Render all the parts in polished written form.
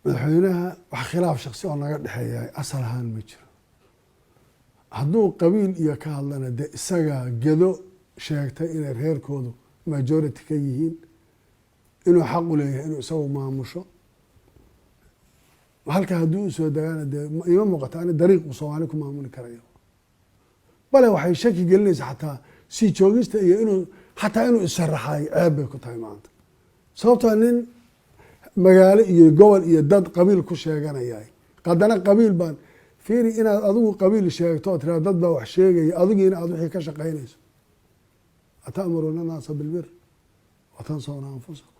madaxweynaha wax khilaaf shakhsi oo naga dhexeeya asal ahaan ma jiro. hadduu qabiil iyo ka hadlana dee isaga gedo sheegtay inay reerkoodu majority ka yihiin, inuu xaq u leeyahay inuu isagu maamusho. halka hadduu u soo dagaana dee ima muuqata ani dariiq uu Soomaali ku maamuli karayo. bale waxay shaki gelinaysaa xataa sii joogista iyo inuu xataa inuu isharaxay ceeb bay ku tahay maanta. sababtoo nin magaalo iyo gobol iyo dad qabiil ku sheeganaya, haddana qabiil baan fiiri inaad adigu qabiil sheegto oo tiraa dad baa wax sheegaya, adigiina aad wixii ka shaqaynayso. atamuruna naasa bilbir watansawna anfusakum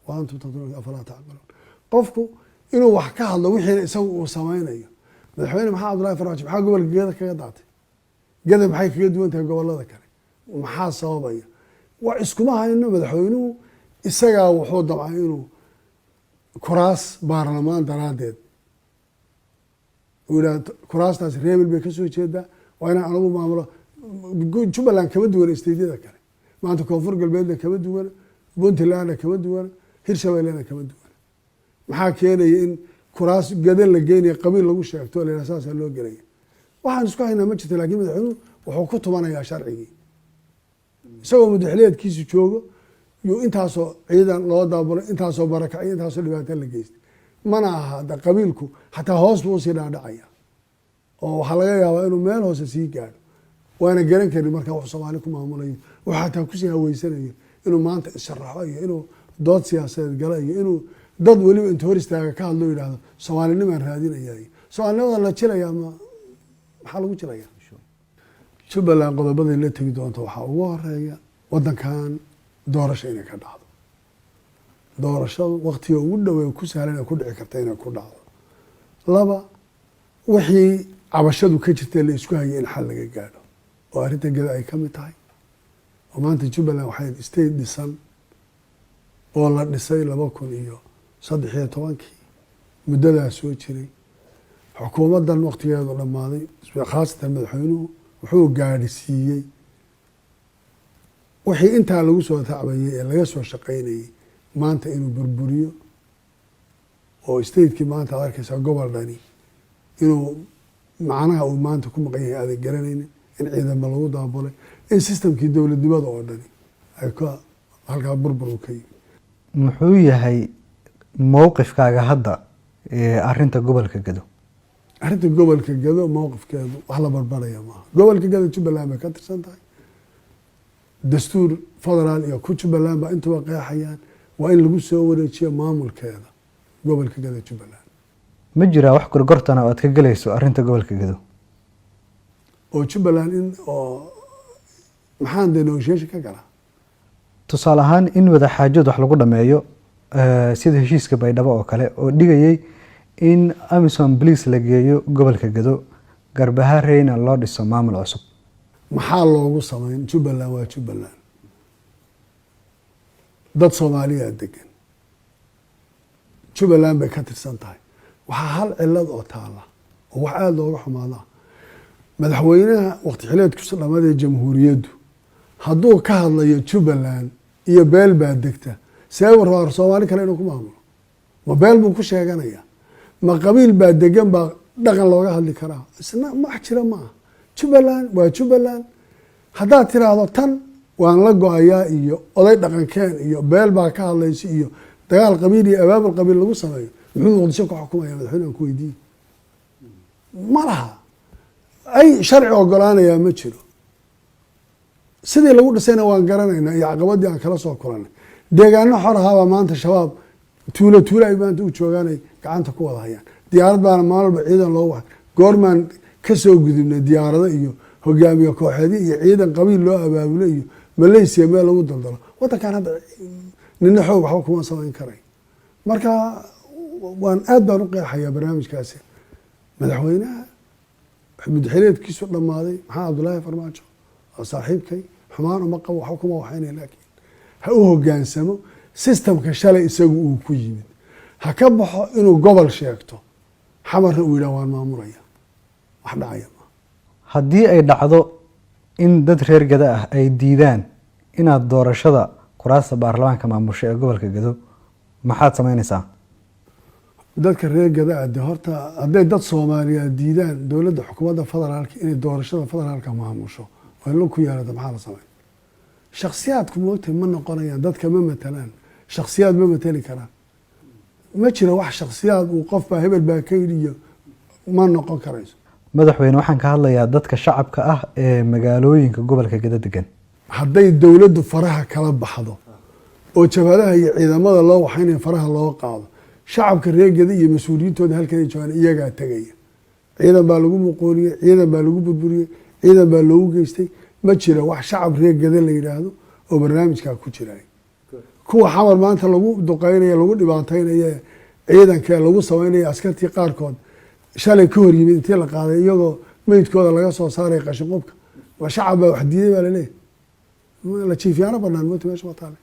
wa antum tatluuna afalaa tacqiluun. qofku inuu wax ka hadlo wixii isagu uu samaynayo. madaxweyne maxaa Cabdullaahi Farmaajo maxaa gobolka Gedo kaga daatay? Gedo maxay kaga duwan tahay gobolada kale? maxaa sababaya? waa iskuma hayno. madaxweynuhu isagaa wuxuu damcay inuu kuraas baarlamaan daraaddeed uu yidhaha kuraastaas reebel bay ka soo jeedaa, waa inaan anagu maamulo. Jubbaland kama duwana isteydyada kale, maanta koonfur galbeedna kama duwana, puntlandna kama duwana, hirshabeellena kama duwana. maxaa keenaya in kuraas Gedo la geynayo qabiil lagu sheegto la yidhaha saasaa loo gelaya? waxaan isku haynaa ma jirto. laakiin madaxweynuhu wuxuu ku tumanayaa sharcigii. isagoo madaxleedkiisu joogo yuu intaasoo ciidan loo daabulay, intaasoo barakacyo, intaasoo dhibaato la geystay. mana aha da qabiilku xataa hoos buu usii dhaadhacaya oo waxaa laga yaabaa inuu meel hoose sii gaadho. waana garan karin markaa wax Soomaali ku maamulayo, wuxuu xataa kusii haweysanayo inuu maanta isharaxo iyo inuu dood siyaasadeed gala iyo inuu dad weliba inta hor istaaga ka hadlo yidhaahdo Soomaalinimaan raadinaya. Soomaalinimada la jilayaa maxaa lagu jilayaa? Jubbaland qodobaday la tegi doonto waxaa ugu horeeya wadankan doorasho inay ka dhacdo. doorashadu waqtiga ugu dhoweey ku sahlan ku dhici karta inay ku dhacdo. laba, wixii cabashadu ka jirtay la isku hayay in xal laga gaadho oo arrinta Gedo ay ka mid tahay. oo maanta Jubbaland waxay state dhisan oo la dhisay 2013 muddadaas soo jiray. xukuumaddan waqtigeedu dhammaaday, khaasatan madaxweynuhu wuxuu gaadhsiiyey wixii intaa lagu soo tacbayay ee laga soo shaqaynayay maanta inuu burburiyo. oo stateki maanta ad arkaysaa gobol dhani inuu macnaha uu maanta ku maqan yahay aadan garanaynin, in ciidamo lagu daabulay, in systemkii dowladnimada oo dhani ay halkaa burbur u ka yimi. muxuu yahay mowqifkaaga hadda arinta gobolka Gedo? arrinta gobolka Gedo mowqifkeedu wax la barbaraya maaha. gobolka Gedo Jubbaland bay ka tirsan tahay. dastuur federaal iyo ku Jubbaland baa intuba qeexayaan. waa in lagu soo wareejiyo maamulkeeda gobolka Gedo Jubbaland. ma jiraa wax gorgortana oo aad ka gelayso arinta gobolka Gedo oo Jubbaland in oo maxaan de negotiation ka galaa? tusaale ahaan in wada xaajood wax lagu dhameeyo sida heshiiska Baydhabo oo kale oo dhigayay in Amisom police la geeyo gobolka Gedo, Garbahareyna loo dhiso maamul cusub. maxaa loogu sameyn? Jubbaland waa Jubbaland, dad Soomaaliya degan. Jubbaland bay ka tirsan tahay. waxaa hal cilad oo taala oo wax aada looga xumaada. madaxweynaha waqti xileedkiisu dhammaadee jamhuuriyaddu hadduu ka hadlayo Jubbaland iyo beel baa degta, see uu rabaa Soomaali kale inuu ku maamulo? ma beel buu ku sheeganaya? ma qabiil baa degan baa dhaqan looga hadli karaa? isna wax jira maaha. Jubbaland waa Jubbaland. haddaad tiraahdo tan waan la go-ayaa iyo oday dhaqankeen iyo beel baa ka hadlaysa iyo dagaal qabiil iyo abaabul qabiil lagu sameeyo, muxuu Muqdisho ku xukumaya? madaxweyne ku weydiiye. ma laha ay sharci ogolaanayaa ma jiro. sidii lagu dhisayna waan garanaynaa iyo caqabadii aan kala soo kulanay. deegaano xor ahaabaa maanta shabaab tuulo ay maanta u joogaanay gacanta ku wada hayaan. diyaarad baana maalba ciidan loo waxa. goormaan ka soo gudubnay diyaarado iyo hogaamiye kooxeedyo iyo ciidan qabiil loo abaabulo iyo Malaysia meel lagu daldalo. wadankan hadda nina xoog waxba kuma samayn karay. marka waan aad baan u qeexayaa barnaamijkaasi. madaxweynaha madaxleedkiisu dhammaaday maxaa Cabdullaahi Farmaajo oo saaxiibkay xumaan uma qabo, waxba kuma waxaynay. laakiin ha u hogaansamo systemka shalay isagu uu ku yimid. ha ka baxo inuu gobol sheegto xamarna uu yidhaha waan maamulaya. wax dhacaya ma. haddii ay dhacdo in dad reer Gedo ah ay diidaan inaad doorashada kuraasta baarlamaanka maamusho ee gobolka Gedo, maxaad samaynaysaa? dadka reer gadaa de horta hadday dad soomaaliyeed diidaan dowladda xukuumadda federaalka inay doorashada federaalka maamusho oo lo ku yeelata maxaa la sameyn shakhsiyaadku moogtay ma noqonayaan dadka ma matalaan shakhsiyaad ma matali karaan ma jira wax shakhsiyaad uu qof baa hebel baa ka yidhi iyo ma noqon karayso madaxweyne waxaan ka hadlayaa dadka shacabka ah ee magaalooyinka gobolka gado degan hadday dowladdu faraha kala baxdo oo jabhadaha iyo ciidamada loo waxaynaya faraha loo qaado shacabka reer gada iyo mas-uuliyiintooda halkan ay joogaan iyagaa tegaya ciidan baa lagu muqooniyey ciidan baa lagu burburiyey ciidan baa loogu geystay ma jira wax shacab reer gada la yidhaahdo oo barnaamijkaa ku jiray kuwa xamar maanta lagu duqeynaya lagu dhibaataynaya ciidanka lagu sameynaya askartii qaarkood shalay ka hor yimid intii la qaaday iyagoo meydkooda laga soo saaray qashin qubka waa shacab baa wax diiday baa laleeyahy la jiifyaano banaan moota meesha waa taale